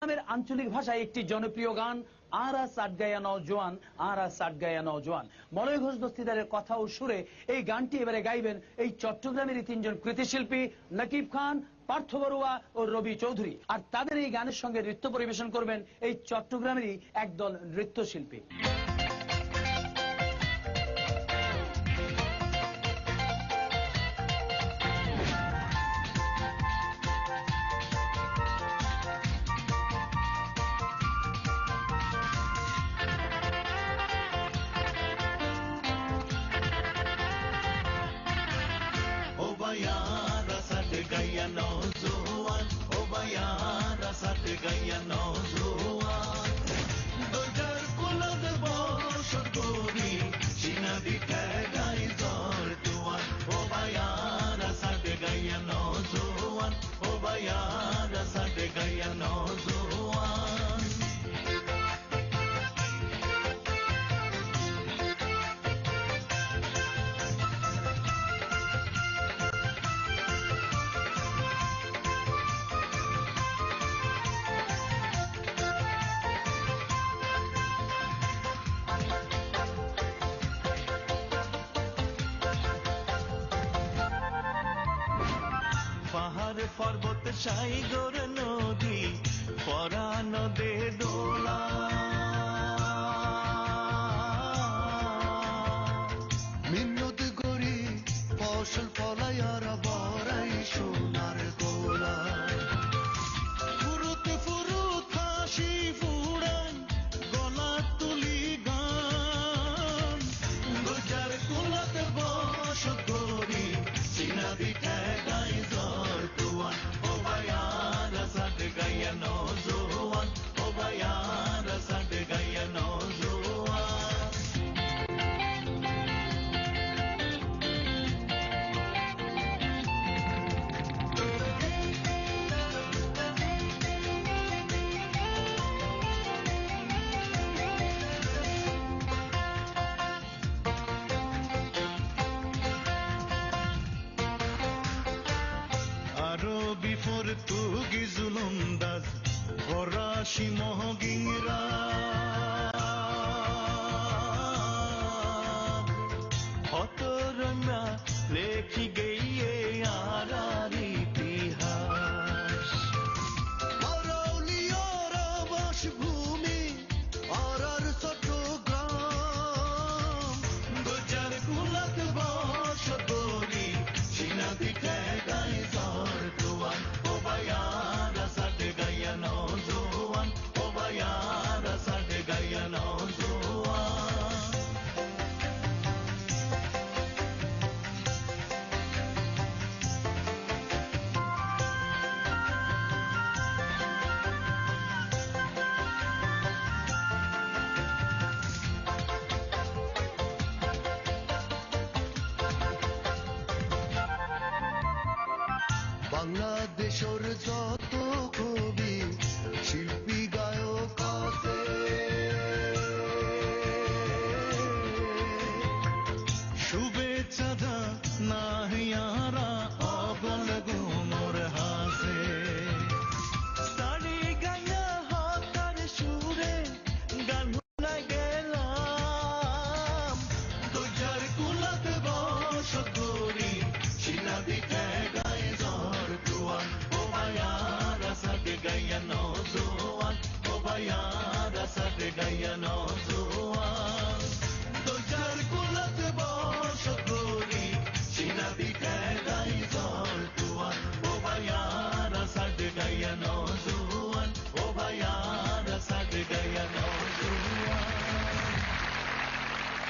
নামের আঞ্চলিক ভাষায় একটি জনপ্রিয় গান আরা সাট গায়া নওজোয়ান, আরা সাট গায়া নওজোয়ান। মলয় ঘোষ দস্তিদারের কথা ও সুরে এই গানটি এবারে গাইবেন এই চট্টগ্রামেরই তিনজন কৃতিশিল্পী নকিব খান, পার্থ বড়ুয়া ও রবি চৌধুরী। আর তাদের এই গানের সঙ্গে নৃত্য পরিবেশন করবেন এই চট্টগ্রামেরই একদল নৃত্যশিল্পী। Obayara sat gaya nौजवान obayara sat gaya nौजवान dojar kulad boshot gori shinadi tagai zor tuan obayara sat gaya nौजवान obayara sat gaya nौजवान পাহাড় পর্বত সাগর নদী পরাণ দে দোলা মিন্নত করি ফসল ফলাইয়ার বড়াই সোনার গোলা ফুরুত ফুরুত হাসি ফুড়ান গলা তুলি গান গুজার কুলত বস করি সিনাদি ঠেকাই জর তুয়ান obayara sat gaya nौजवान obayara sat gaya nौजवान Arabi Português Holandês Horashi Mohingra Hotorna lekhi gaye arar itihas Arauliyar bash bhumi arar Chattogram Gujar kulat bash gori shinadi tagai zor tuan obayara sat gaya nौजवान obayara sat gaya nौजवान বাংলাদেশের যত কবি শিল্পী গায়ক আছে শুভেচ্ছা দা নাহিয়ারা অগল গুমর হাসে সাড়ি গায়া হাতার সুরে গান ভুলাই গেলাম দুজার কুলত বস করি সিনাদি ঠেকাই জর তুয়ান obayara sat gaya nौजवान obayara sat gaya nौजवान দুজার কুলত বস করি সিনাদি ঠেকাই জর তুয়ান obayara sat gaya nौजवान obayara sat gaya nौजवान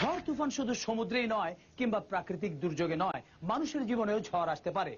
ঝড় তুফান শুধু সমুদ্রেই নয় কিংবা প্রাকৃতিক দুর্যোগে নয়, মানুষের জীবনেও ঝড় আসতে পারে।